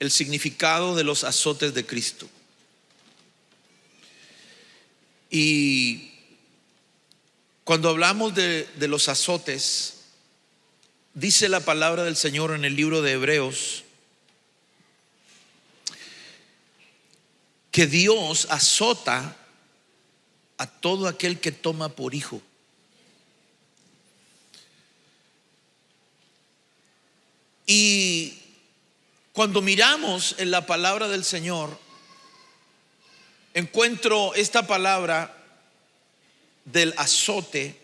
el significado de los azotes de Cristo. Y cuando hablamos de los azotes, dice la palabra del Señor en el libro de Hebreos que Dios azota a todo aquel que toma por hijo. Y cuando miramos en la palabra del Señor, encuentro esta palabra del azote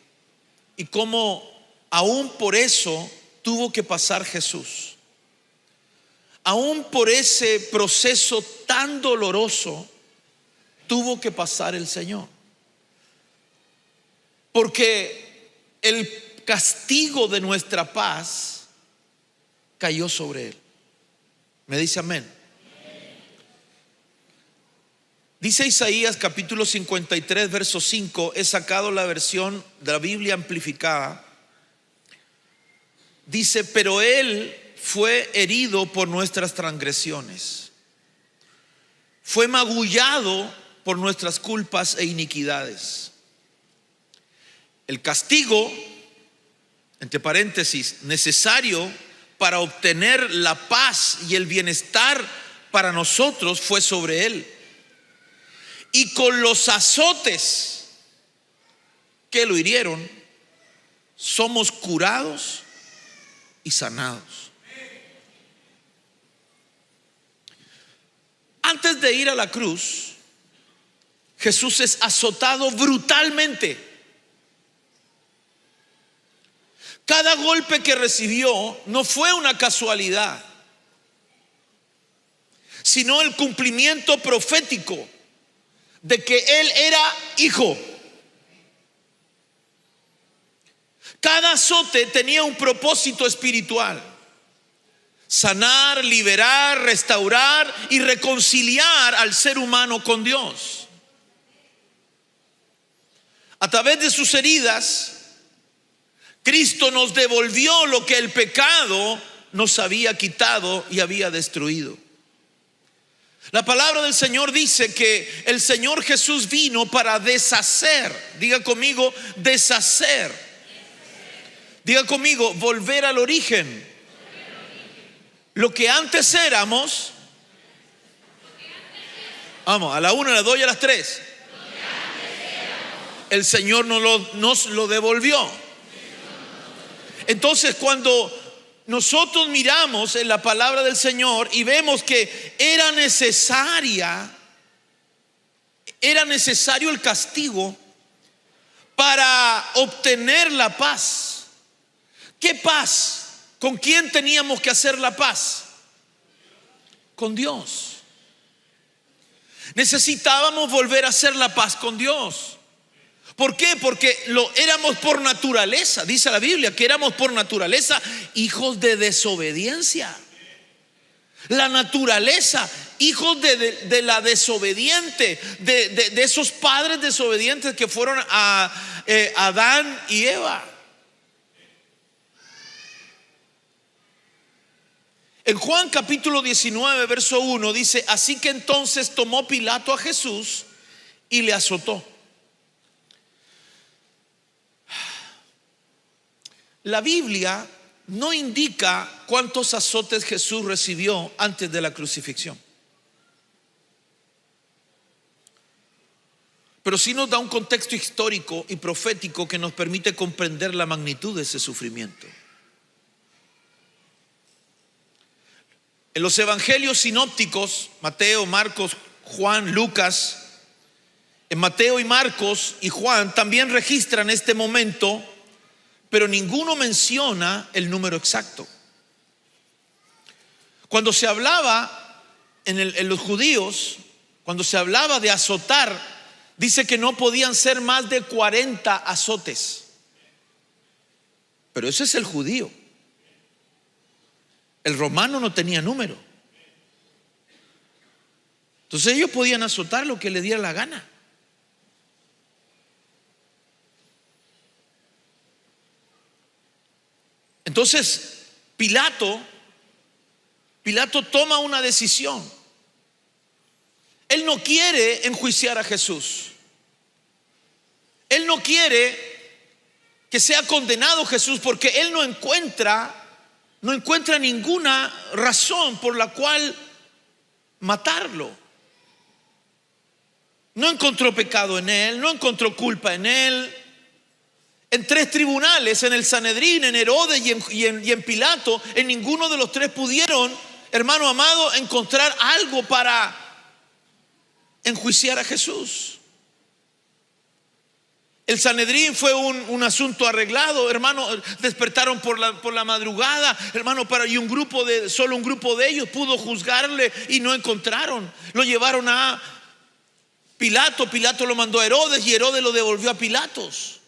y cómo aún por eso tuvo que pasar Jesús. Aún por ese proceso tan doloroso tuvo que pasar el Señor. Porque el castigo de nuestra paz cayó sobre él. ¿Me dice amén? Dice Isaías capítulo 53 verso 5. He sacado la versión de la Biblia amplificada. Dice: pero él fue herido por nuestras transgresiones, fue magullado por nuestras culpas e iniquidades. El castigo, entre paréntesis, necesario para obtener la paz y el bienestar para nosotros fue sobre él. Y con los azotes que lo hirieron, somos curados y sanados. Antes de ir a la cruz, Jesús es azotado brutalmente. Cada golpe que recibió no fue una casualidad, sino el cumplimiento profético de que él era hijo. Cada azote tenía un propósito espiritual: sanar, liberar, restaurar y reconciliar al ser humano con Dios. A través de sus heridas, Cristo nos devolvió lo que el pecado nos había quitado y había destruido. La palabra del Señor dice que el Señor Jesús vino para deshacer. Diga conmigo, deshacer. Diga conmigo, volver al origen. Lo que antes éramos. Vamos, a la una, a las dos y a las tres. El Señor nos lo devolvió. Entonces, cuando nosotros miramos en la palabra del Señor y vemos que era necesario el castigo para obtener la paz. ¿Qué paz? ¿Con quién teníamos que hacer la paz? Con Dios. Necesitábamos volver a hacer la paz con Dios. ¿Por qué? Porque éramos por naturaleza. Dice la Biblia que éramos por naturaleza hijos de desobediencia. La naturaleza, hijos de la desobediente, de esos padres desobedientes que fueron a Adán y Eva. En Juan capítulo 19 verso 1 dice: así que entonces tomó Pilato a Jesús y le azotó. La Biblia no indica cuántos azotes Jesús recibió antes de la crucifixión, pero sí nos da un contexto histórico y profético que nos permite comprender la magnitud de ese sufrimiento. En los evangelios sinópticos, Mateo, Marcos, Juan, Lucas, en Mateo y Marcos y Juan también registran este momento, pero ninguno menciona el número exacto. Cuando se hablaba en los judíos, cuando se hablaba de azotar, dice que no podían ser más de 40 azotes. Pero ese es el judío. El romano no tenía número. Entonces ellos podían azotar lo que les diera la gana. Entonces Pilato Pilato toma una decisión. Él no quiere enjuiciar a Jesús. Él no quiere que sea condenado Jesús, porque él no encuentra ninguna razón por la cual matarlo. No encontró pecado en él, no encontró culpa en él. En 3 tribunales, en el Sanedrín, en Herodes y en Pilato, en ninguno de los 3 pudieron, hermano amado, encontrar algo para enjuiciar a Jesús. El Sanedrín fue un asunto arreglado, hermano. Despertaron por la madrugada, hermano, y solo un grupo de ellos pudo juzgarle y no encontraron. Lo llevaron a Pilato. Pilato lo mandó a Herodes y Herodes lo devolvió a Pilatos.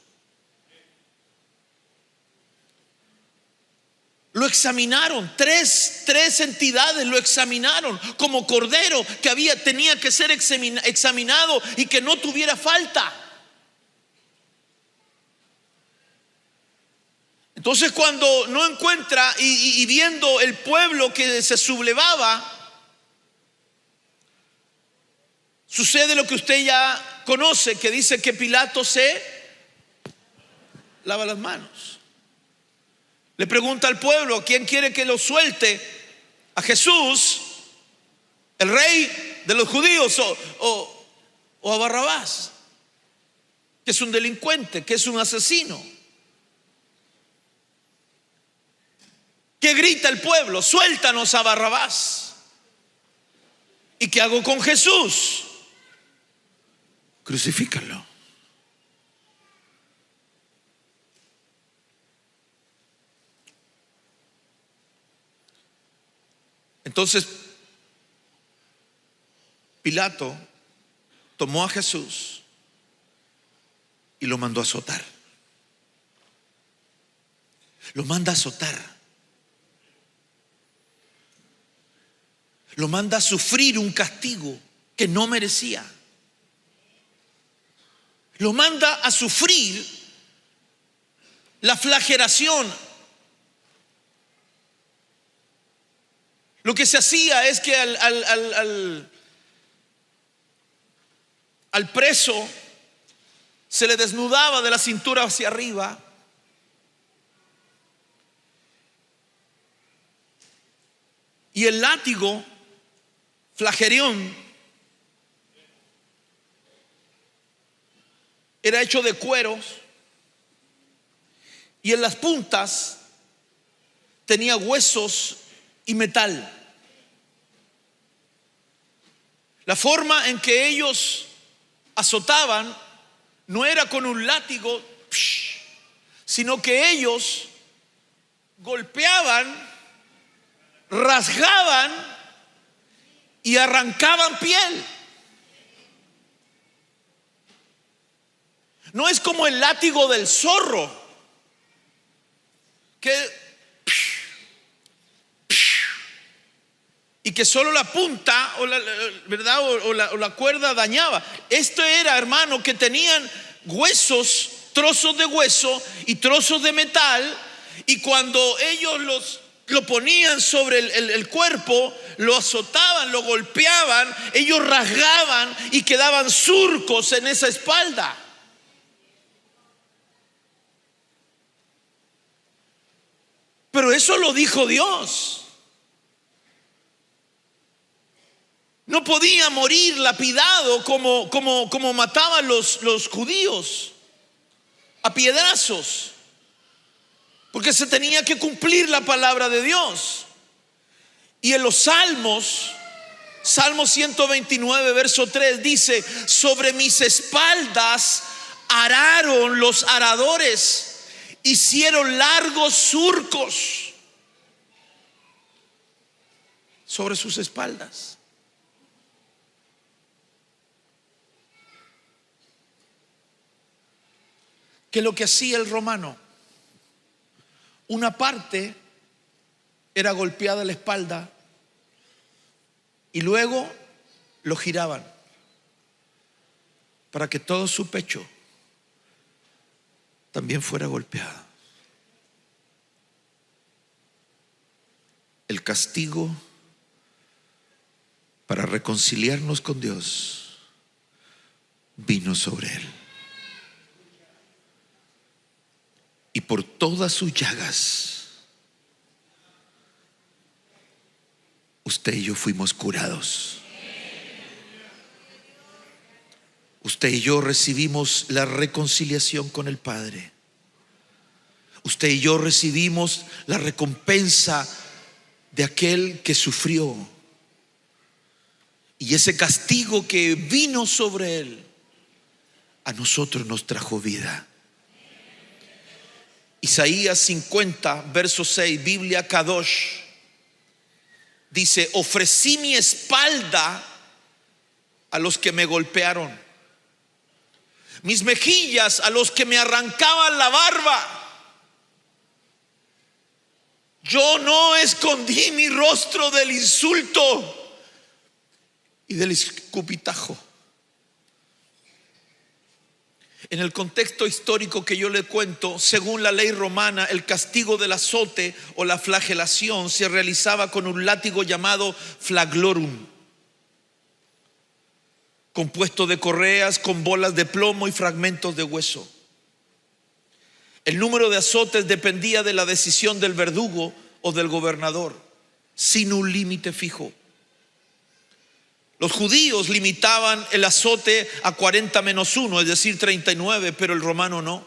Lo examinaron, tres entidades lo examinaron como cordero que tenía que ser examinado y que no tuviera falta. Entonces, cuando no encuentra y viendo el pueblo que se sublevaba, sucede lo que usted ya conoce, que dice que Pilato se lava las manos. Le pregunta al pueblo: ¿quién quiere que lo suelte? ¿A Jesús, el rey de los judíos, o a Barrabás, que es un delincuente, que es un asesino? ¿Qué grita el pueblo? Suéltanos a Barrabás. ¿Y qué hago con Jesús? Crucifícalo. Entonces Pilato tomó a Jesús y lo mandó a azotar. Lo manda a azotar. Lo manda a sufrir un castigo que no merecía. Lo manda a sufrir la flagelación. Lo que se hacía es que al preso se le desnudaba de la cintura hacia arriba, y el látigo, flagerión, era hecho de cueros, y en las puntas tenía huesos y metal. La forma en que ellos azotaban no era con un látigo, sino que ellos golpeaban, rasgaban y arrancaban piel. No es como el látigo del zorro, y que solo la punta ¿verdad? O la cuerda dañaba. Esto era, hermano, que tenían huesos, trozos de hueso y trozos de metal, y cuando ellos lo ponían sobre el cuerpo, lo azotaban, lo golpeaban, ellos rasgaban y quedaban surcos en esa espalda. Pero eso lo dijo Dios. No podía morir lapidado como mataban los judíos, a piedrazos, porque se tenía que cumplir la palabra de Dios. Y en los Salmos, Salmo 129 verso 3 dice: sobre mis espaldas araron los aradores, hicieron largos surcos sobre sus espaldas. ¿Qué es lo que hacía el romano? Una parte era golpeada en la espalda y luego lo giraban para que todo su pecho también fuera golpeado. El castigo para reconciliarnos con Dios, vino sobre él. Y por todas sus llagas, usted y yo fuimos curados. Usted y yo recibimos la reconciliación con el Padre. Usted y yo recibimos la recompensa de aquel que sufrió. Y ese castigo que vino sobre él, a nosotros nos trajo vida. Isaías 50, verso 6, Biblia Kadosh, dice: ofrecí mi espalda a los que me golpearon, mis mejillas a los que me arrancaban la barba. Yo no escondí mi rostro del insulto y del escupitajo. En el contexto histórico que yo le cuento, según la ley romana, el castigo del azote o la flagelación se realizaba con un látigo llamado flaglorum, compuesto de correas con bolas de plomo y fragmentos de hueso. El número de azotes dependía de la decisión del verdugo o del gobernador, sin un límite fijo. Los judíos limitaban el azote a 40 menos 1, es decir, 39, pero el romano no.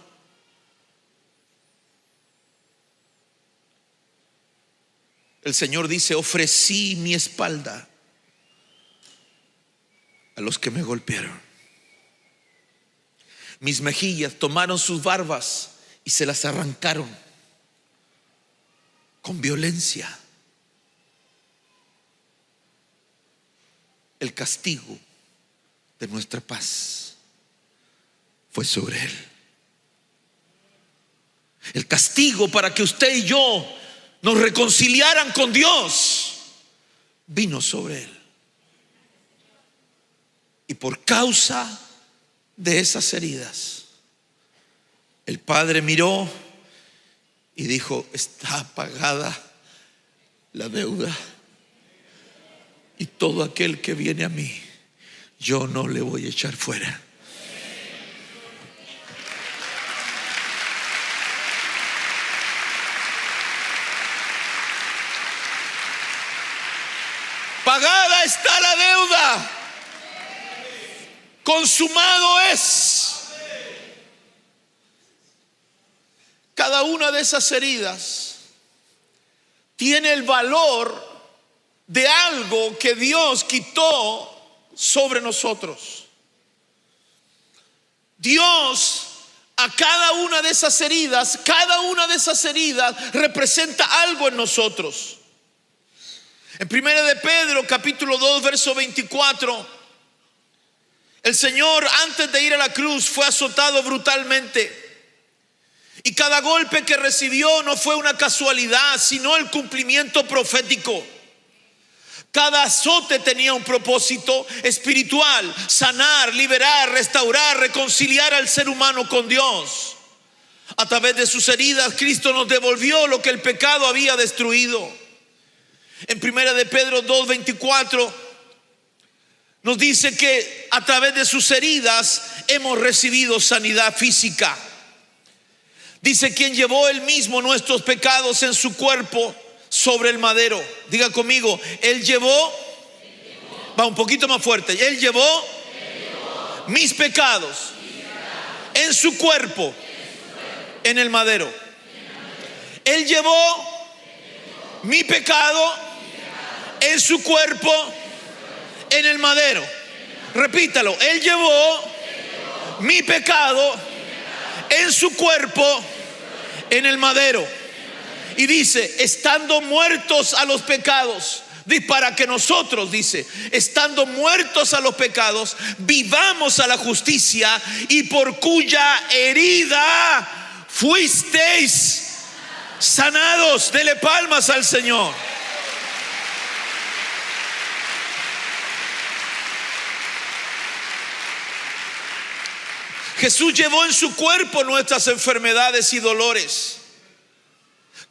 El Señor dice: ofrecí mi espalda a los que me golpearon. Mis mejillas tomaron sus barbas y se las arrancaron con violencia. El castigo de nuestra paz fue sobre él. El castigo para que usted y yo nos reconciliaran con Dios vino sobre él. Y por causa de esas heridas, el Padre miró y dijo: está pagada la deuda. Y todo aquel que viene a mí, yo no le voy a echar fuera. Pagada está la deuda. Consumado es. Cada una de esas heridas tiene el valor de algo que Dios quitó sobre nosotros. Dios, a cada una de esas heridas representa algo en nosotros. En 1 de Pedro capítulo 2 verso 24, el Señor, antes de ir a la cruz, fue azotado brutalmente. Y cada golpe que recibió no fue una casualidad, sino el cumplimiento profético. Cada azote tenía un propósito espiritual: sanar, liberar, restaurar, reconciliar al ser humano con Dios. A través de sus heridas, Cristo nos devolvió lo que el pecado había destruido. En 1 de Pedro 2:24 nos dice que a través de sus heridas hemos recibido sanidad física. Dice: quien llevó él mismo nuestros pecados en su cuerpo sobre el madero. Diga conmigo: él llevó. Va un poquito más fuerte. Él llevó mis pecados en su cuerpo en el madero. Él llevó mi pecado en su cuerpo en el madero. Repítalo: él llevó mi pecado en su cuerpo en el madero. Y dice: estando muertos a los pecados, para que nosotros, dice, estando muertos a los pecados, vivamos a la justicia, y por cuya herida fuisteis sanados. Dele palmas al Señor. Jesús llevó en su cuerpo nuestras enfermedades y dolores.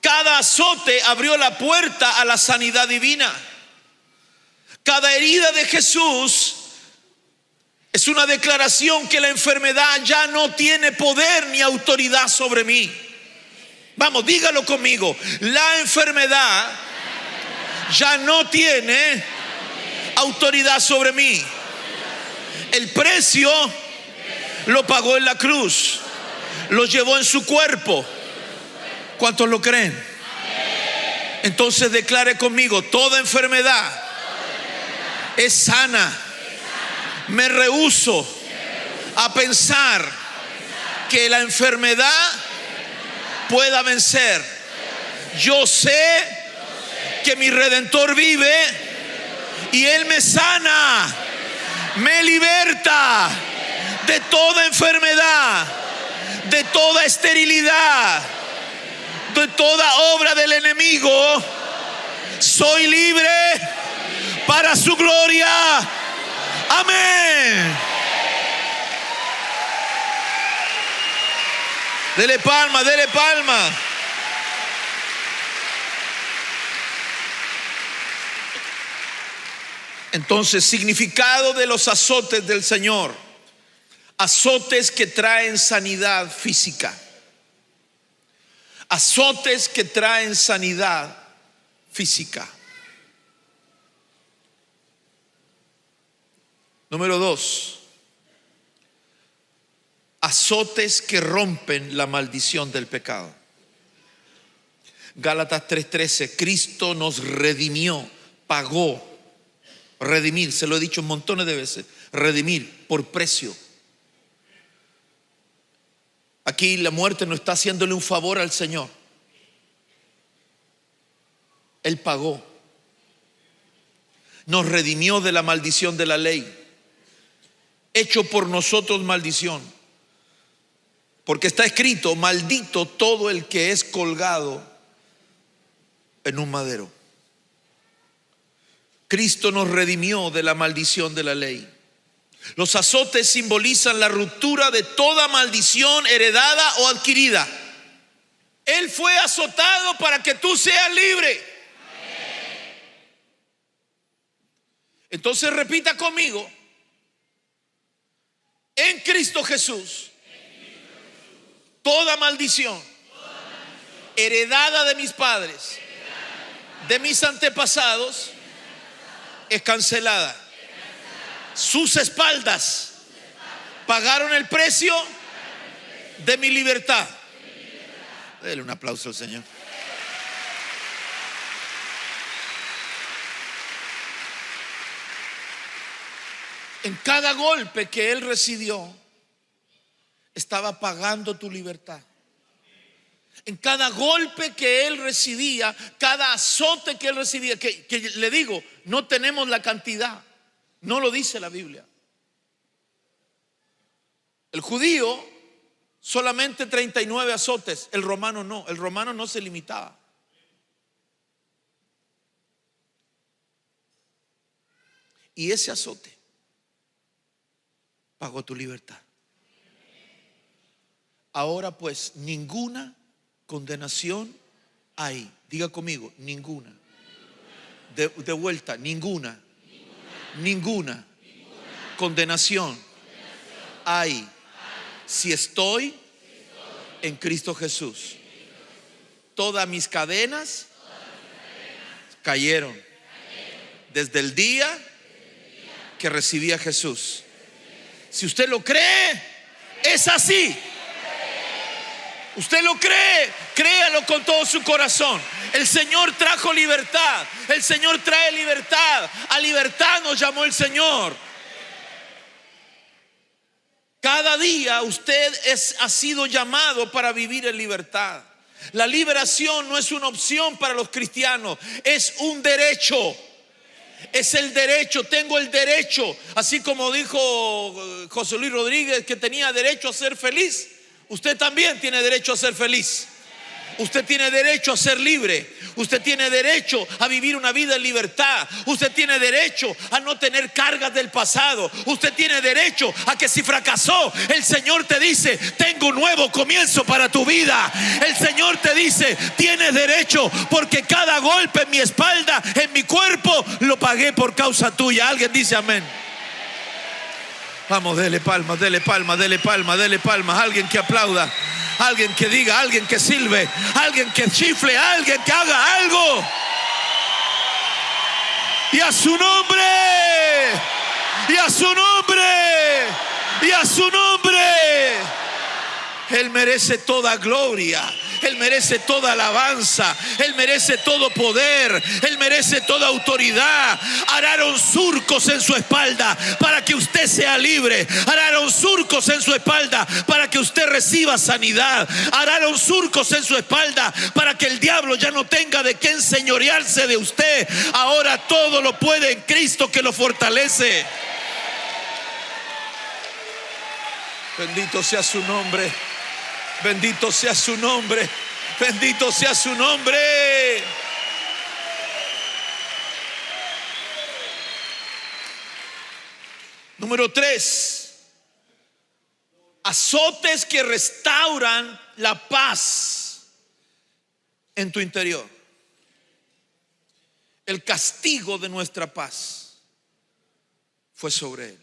Cada azote abrió la puerta a la sanidad divina. Cada herida de Jesús es una declaración que la enfermedad ya no tiene poder ni autoridad sobre mí. Vamos, dígalo conmigo. La enfermedad ya no tiene autoridad sobre mí. El precio lo pagó en la cruz, lo llevó en su cuerpo. ¿Cuántos lo creen? Entonces declare conmigo: toda enfermedad es sana. Me rehúso a pensar que la enfermedad pueda vencer. Yo sé que mi Redentor vive y Él me sana, me liberta de toda enfermedad, de toda esterilidad, de toda obra del enemigo. Soy libre para su gloria. Amén. Dele palma, dele palma. Entonces, significado de los azotes del Señor: azotes que traen sanidad física. Azotes que traen sanidad física. Número 2, azotes que rompen la maldición del pecado. Gálatas 3:13, Cristo nos redimió, pagó. Redimir, se lo he dicho montones de veces, redimir por precio. Aquí la muerte no está haciéndole un favor al Señor. Él pagó. Nos redimió de la maldición de la ley, hecho por nosotros maldición, porque está escrito: maldito todo el que es colgado en un madero. Cristo nos redimió de la maldición de la ley. Los azotes simbolizan la ruptura de toda maldición heredada o adquirida. Él fue azotado para que tú seas libre. Entonces repita conmigo: en Cristo Jesús, toda maldición heredada de mis padres, de mis antepasados, es cancelada. Sus espaldas pagaron el precio de mi libertad. Dele un aplauso al Señor. En cada golpe que Él recibió, estaba pagando tu libertad. En cada golpe que Él recibía, cada azote que Él recibía, que le digo, no tenemos la cantidad, no lo dice la Biblia. El judío solamente 39 azotes, el romano no se limitaba. Y ese azote pagó tu libertad. Ahora pues, ninguna condenación hay. Diga conmigo: ninguna. De vuelta: ninguna condenación hay si estoy en Cristo Jesús. Todas mis cadenas cayeron desde el día que recibí a Jesús. Si usted lo cree, es así. Usted lo cree, créalo con todo su corazón. El Señor trajo libertad. El Señor trae libertad. A libertad nos llamó el Señor. Cada día usted ha sido llamado para vivir en libertad. La liberación no es una opción para los cristianos, es un derecho. Es el derecho, tengo el derecho. Así como dijo José Luis Rodríguez que tenía derecho a ser feliz, usted también tiene derecho a ser feliz. Usted tiene derecho a ser libre. Usted tiene derecho a vivir una vida en libertad. Usted tiene derecho a no tener cargas del pasado. Usted tiene derecho a que si fracasó, el Señor te dice: tengo un nuevo comienzo para tu vida. El Señor te dice: tienes derecho, porque cada golpe en mi espalda, en mi cuerpo, lo pagué por causa tuya. Alguien dice amén. Vamos, dele palmas, dele palmas, dele palmas, dele palmas. Alguien que aplauda, alguien que diga, alguien que silbe, alguien que chifle, alguien que haga algo. Y a su nombre, y a su nombre, y a su nombre. Él merece toda gloria. Él merece toda alabanza. Él merece todo poder. Él merece toda autoridad. Araron surcos en su espalda para que usted sea libre. Araron surcos en su espalda para que usted reciba sanidad. Araron surcos en su espalda para que el diablo ya no tenga de qué enseñorearse de usted. Ahora todo lo puede en Cristo que lo fortalece. Bendito sea su nombre. Bendito sea su nombre. Bendito sea su nombre. Número 3. Azotes que restauran la paz en tu interior. El castigo de nuestra paz fue sobre él.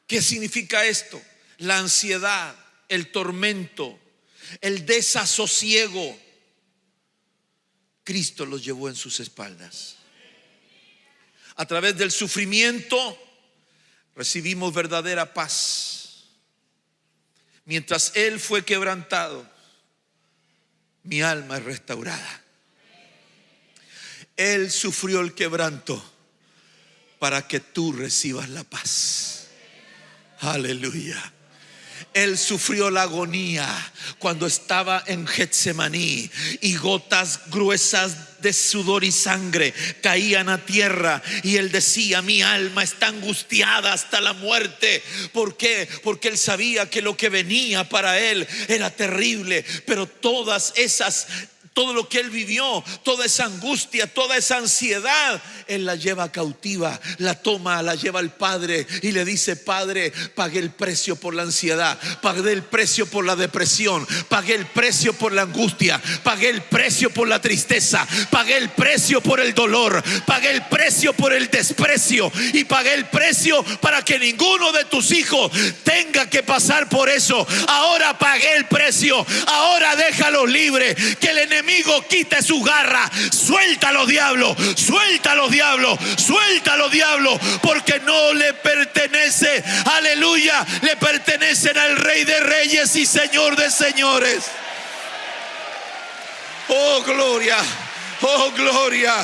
¿Qué significa esto? La ansiedad, el tormento, el desasosiego, Cristo los llevó en sus espaldas. A través del sufrimiento recibimos verdadera paz. Mientras Él fue quebrantado, mi alma es restaurada. Él sufrió el quebranto para que tú recibas la paz. Aleluya. Él sufrió la agonía cuando estaba en Getsemaní y gotas gruesas de sudor y sangre caían a tierra, y él decía: mi alma está angustiada hasta la muerte. ¿Por qué? Porque él sabía que lo que venía para él era terrible, pero todo lo que él vivió, toda esa angustia, toda esa ansiedad, él la lleva cautiva, la toma, la lleva al Padre y le dice: Padre, pagué el precio por la ansiedad, pagué el precio por la depresión, pagué el precio por la angustia, pagué el precio por la tristeza, pagué el precio por el dolor, pagué el precio por el desprecio, y pagué el precio para que ninguno de tus hijos tenga que pasar por eso. Ahora pagué el precio, ahora déjalo libre, que el enemigo quite su garra. Suéltalo, diablo, suéltalo, diablo, suéltalo, diablo, porque no le pertenece, aleluya, le pertenecen al Rey de Reyes y Señor de Señores. Oh gloria, oh gloria,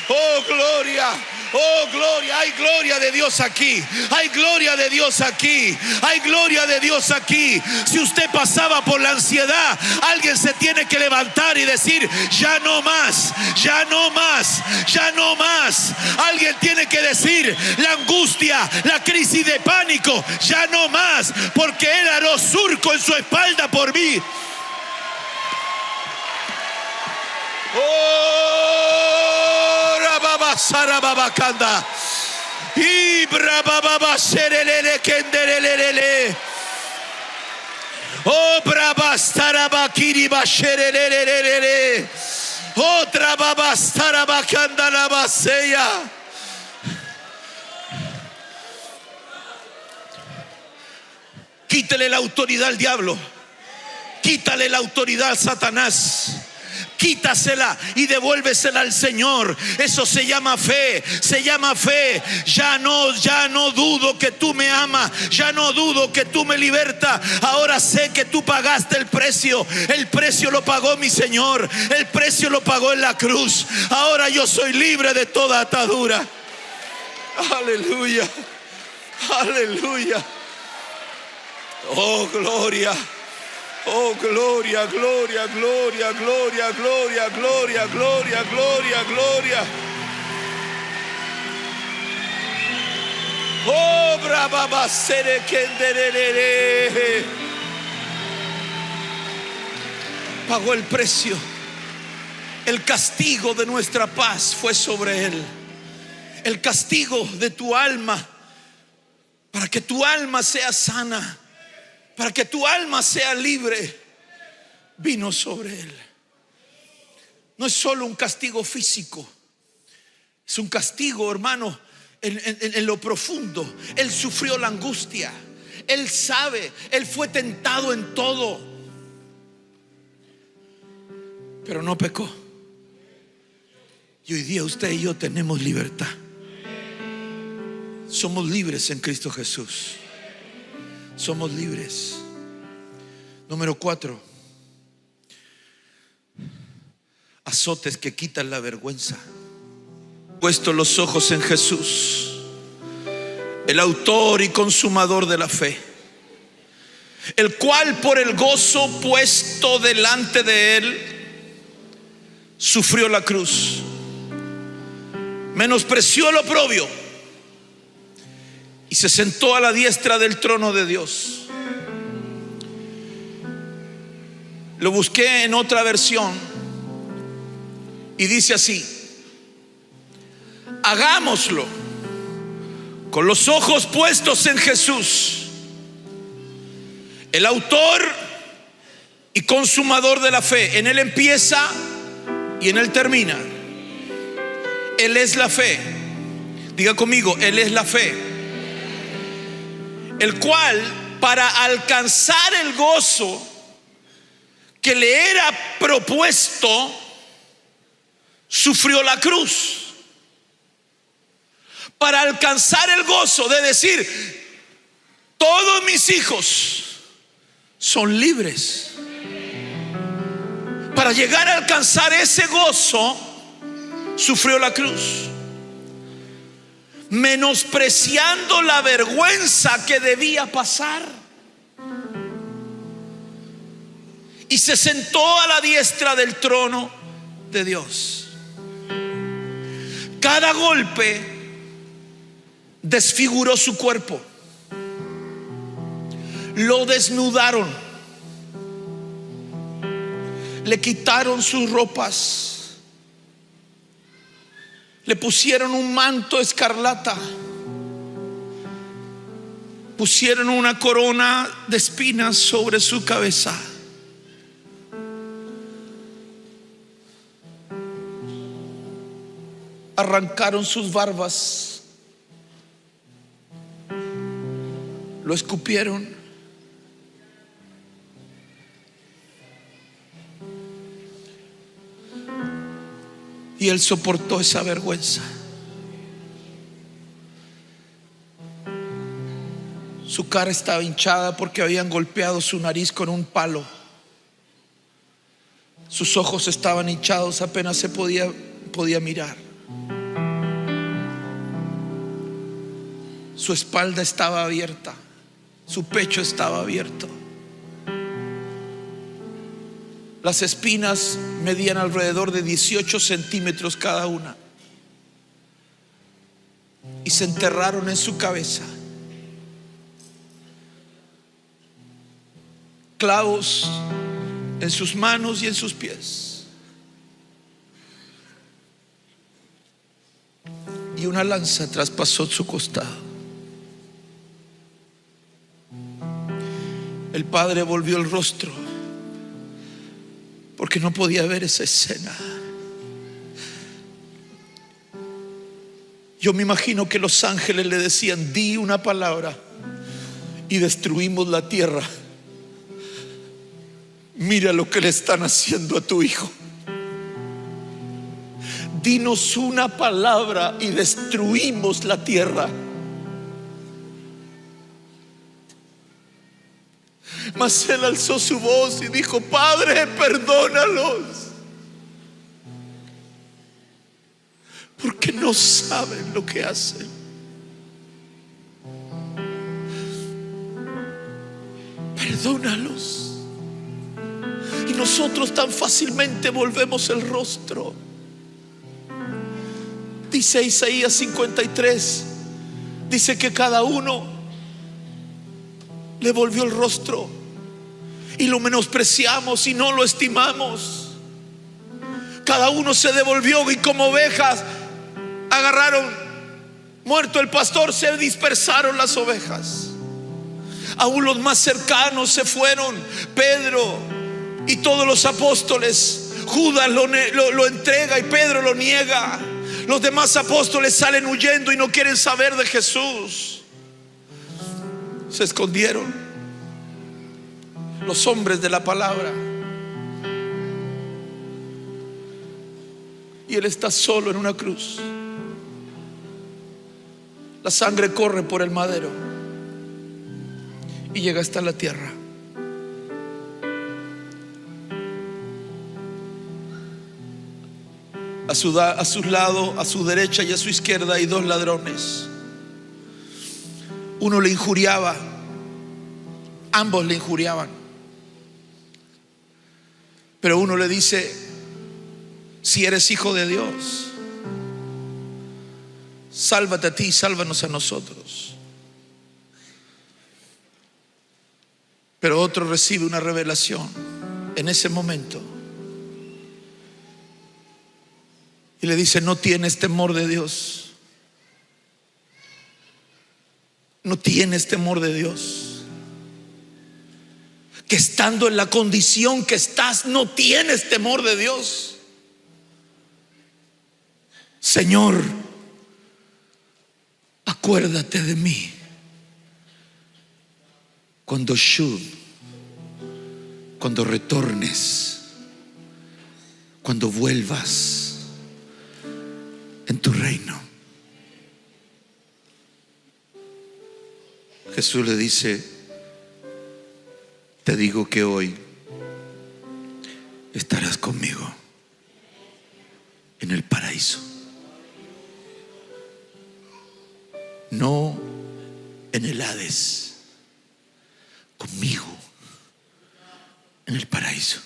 oh gloria. Oh gloria, hay gloria de Dios aquí. Hay gloria de Dios aquí. Hay gloria de Dios aquí. Si usted pasaba por la ansiedad, alguien se tiene que levantar y decir: ya no más, ya no más, ya no más. Alguien tiene que decir: la angustia, la crisis de pánico, ya no más, porque Él hará surco en su espalda por mí. Oh, Rababa Sarababacanda. Ibra Baba Serele Kenderele. Oh, Brabastarabakiri Basherele. Otra Babastarabacanda la Baseya. Quítale la autoridad al diablo. Quítale la autoridad a Satanás. Quítasela y devuélvesela al Señor. Eso se llama fe, se llama fe. Ya no dudo que tú me amas, ya no dudo que tú me libertas. Ahora sé que tú pagaste el precio lo pagó mi Señor, el precio lo pagó en la cruz. Ahora yo soy libre de toda atadura. Aleluya, aleluya. Oh gloria. Oh gloria, gloria, gloria, gloria, gloria, gloria, gloria, gloria, gloria. Oh brava sere kenderere. pagó el precio. El castigo de nuestra paz fue sobre Él. El castigo de tu alma, para que tu alma sea sana, para que tu alma sea libre, vino sobre Él. No es solo un castigo físico, es un castigo, hermano, en lo profundo. Él sufrió la angustia. Él sabe, Él fue tentado en todo, pero no pecó. Y hoy día usted y yo tenemos libertad. Somos libres en Cristo Jesús. Somos libres. Número 4. Azotes que quitan la vergüenza. Puesto los ojos en Jesús, el autor y consumador de la fe, el cual por el gozo puesto delante de Él sufrió la cruz, menospreció el oprobio y se sentó a la diestra del trono de Dios. Lo busqué en otra versión y dice así: hagámoslo con los ojos puestos en Jesús, el autor y consumador de la fe. En Él empieza y en Él termina. Él es la fe. Diga conmigo: Él es la fe. El cual, para alcanzar el gozo que le era propuesto, sufrió la cruz. Para alcanzar el gozo de decir: todos mis hijos son libres. Para llegar a alcanzar ese gozo, sufrió la cruz, menospreciando la vergüenza que debía pasar, y se sentó a la diestra del trono de Dios. Cada golpe desfiguró su cuerpo, lo desnudaron, le quitaron sus ropas, le pusieron un manto escarlata, pusieron una corona de espinas sobre su cabeza. Arrancaron sus barbas, lo escupieron, y Él soportó esa vergüenza. Su cara estaba hinchada porque habían golpeado su nariz con un palo. Sus ojos estaban hinchados, apenas se podía mirar. Su espalda estaba abierta, su pecho estaba abierto. Las espinas medían alrededor de 18 centímetros cada una, y se enterraron en su cabeza. Clavos en sus manos y en sus pies, y una lanza traspasó su costado. El padre volvió el rostro porque no podía ver esa escena. Yo me imagino que los ángeles le decían: di una palabra y destruimos la tierra. Mira lo que le están haciendo a tu hijo. Dinos una palabra y destruimos la tierra. Mas él alzó su voz y dijo: Padre, perdónalos, porque no saben lo que hacen. Perdónalos. Y nosotros tan fácilmente volvemos el rostro. Dice Isaías 53, dice que cada uno le volvió el rostro y lo menospreciamos y no lo estimamos. Cada uno se devolvió y como ovejas agarraron, muerto el pastor, se dispersaron las ovejas. Aún los más cercanos se fueron, Pedro y todos los apóstoles. Judas lo entrega y Pedro lo niega. Los demás apóstoles salen huyendo y no quieren saber de Jesús. Se escondieron los hombres de la palabra, y Él está solo en una cruz. La sangre corre por el madero y llega hasta la tierra. A su lado, a su derecha y a su izquierda hay dos ladrones. Uno le injuriaba, ambos le injuriaban, pero uno le dice: si eres hijo de Dios, sálvate a ti y sálvanos a nosotros. Pero otro recibe una revelación en ese momento y le dice: no tienes temor de Dios. No tienes temor de Dios. Que estando en la condición que estás, no tienes temor de Dios. Señor, acuérdate de mí cuando retornes, cuando vuelvas en tu reino. Jesús le dice: te digo que hoy estarás conmigo en el paraíso. No en el Hades, conmigo en el paraíso.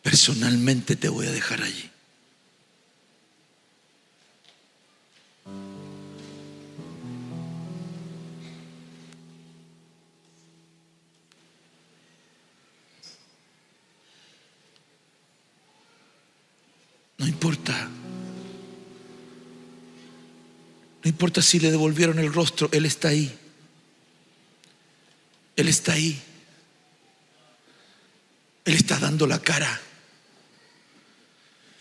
Personalmente te voy a dejar allí. No importa. No importa si le devolvieron el rostro, Él está ahí. Él está ahí. Él está dando la cara.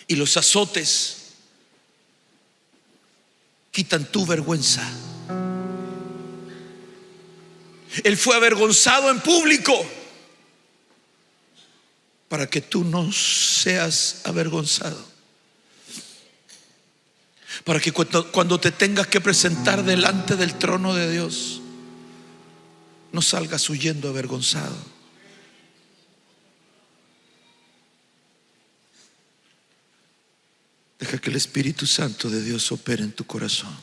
Y los azotes quitan tu vergüenza. Él fue avergonzado en público para que tú no seas avergonzado. Para que cuando te tengas que presentar delante del trono de Dios, no salgas huyendo avergonzado. Deja que el Espíritu Santo de Dios opere en tu corazón.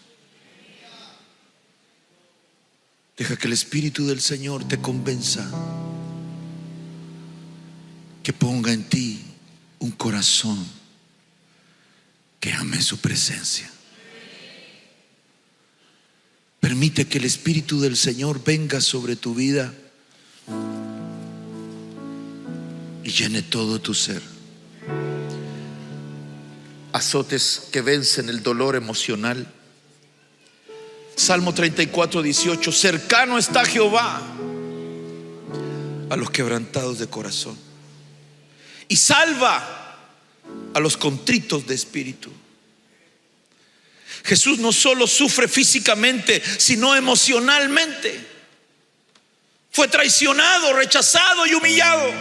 Deja que el Espíritu del Señor te convenza, que ponga en ti un corazón que ame su presencia. Permite que el Espíritu del Señor venga sobre tu vida y llene todo tu ser. Azotes que vencen el dolor emocional. Salmo 34:18: cercano está Jehová a los quebrantados de corazón y salva a los contritos de espíritu. Jesús no solo sufre físicamente, sino emocionalmente. Fue traicionado, rechazado y humillado,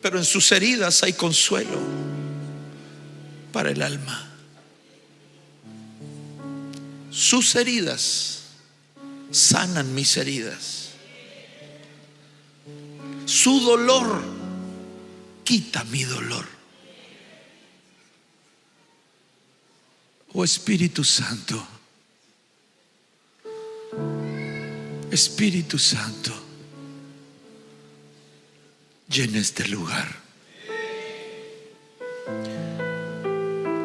pero en sus heridas hay consuelo para el alma. Sus heridas sanan mis heridas. Su dolor quita mi dolor. Oh Espíritu Santo, Espíritu Santo, llena este lugar.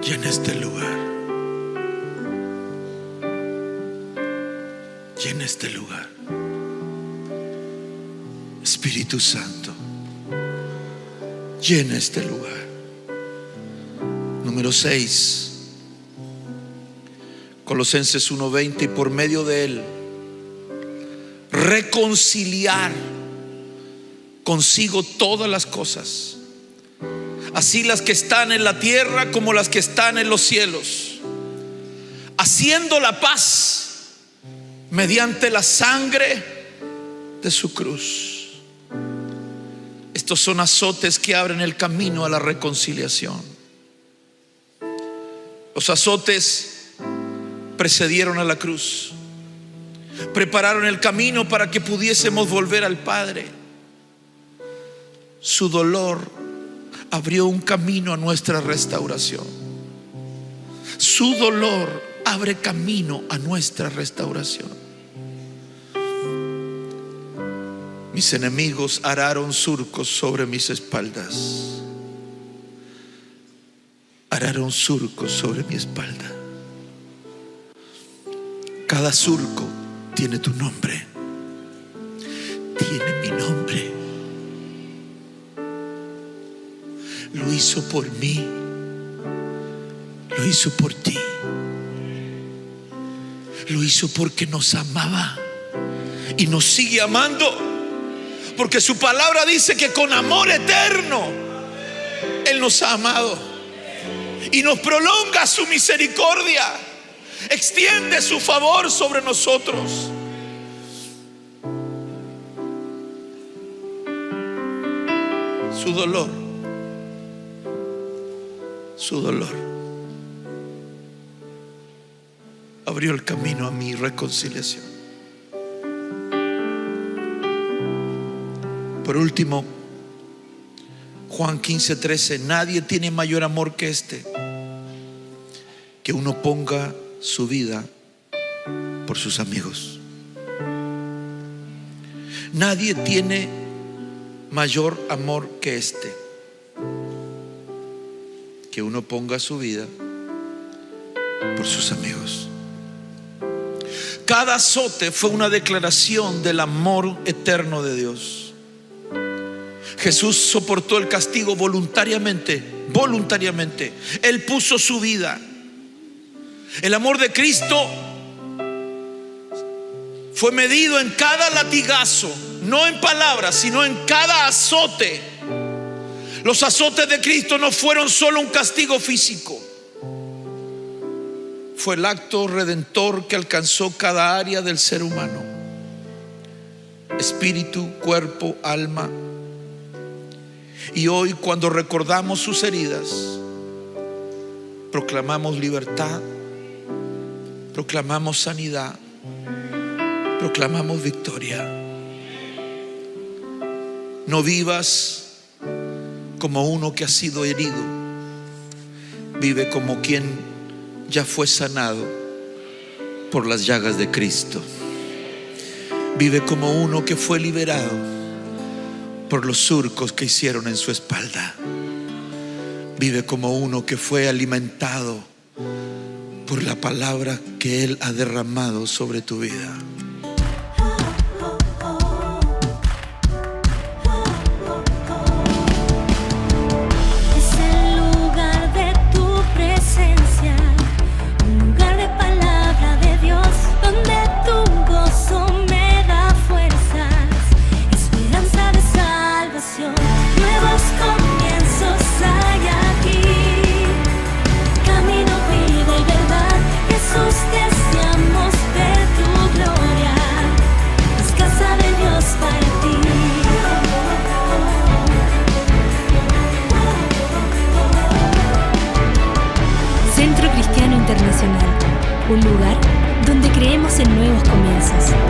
Llena este lugar. Llena este lugar. Espíritu Santo, llena este lugar. Número 6, Colosenses 1:20, y por medio de él reconciliar consigo todas las cosas, así las que están en la tierra como las que están en los cielos, haciendo la paz mediante la sangre de su cruz. Estos son azotes que abren el camino a la reconciliación. Los azotes precedieron a la cruz, prepararon el camino para que pudiésemos volver al Padre. Su dolor abrió un camino a nuestra restauración. Su dolor abre camino a nuestra restauración. Mis enemigos araron surcos sobre mis espaldas. Araron surcos sobre mi espalda. Cada surco tiene tu nombre, tiene mi nombre. Lo hizo por mí, lo hizo por ti, lo hizo porque nos amaba y nos sigue amando, porque su palabra dice que con amor eterno Él nos ha amado y nos prolonga su misericordia, extiende su favor sobre nosotros. Su dolor abrió el camino a mi reconciliación. Por último, Juan 15:13, nadie tiene mayor amor que este, que uno ponga su vida por sus amigos. Nadie tiene mayor amor que este, que uno ponga su vida por sus amigos. Cada azote fue una declaración del amor eterno de Dios. Jesús soportó el castigo voluntariamente. Él puso su vida. El amor de Cristo fue medido en cada latigazo, no en palabras, sino en cada azote. Los azotes de Cristo no fueron solo un castigo físico, fue el acto redentor que alcanzó cada área del ser humano: espíritu, cuerpo, alma. Y hoy, cuando recordamos sus heridas, proclamamos libertad, proclamamos sanidad, proclamamos victoria. No vivas como uno que ha sido herido, vive como quien ya fue sanado por las llagas de Cristo. Vive como uno que fue liberado por los surcos que hicieron en su espalda. Vive como uno que fue alimentado por la palabra que Él ha derramado sobre tu vida. Un lugar donde creemos en nuevos comienzos.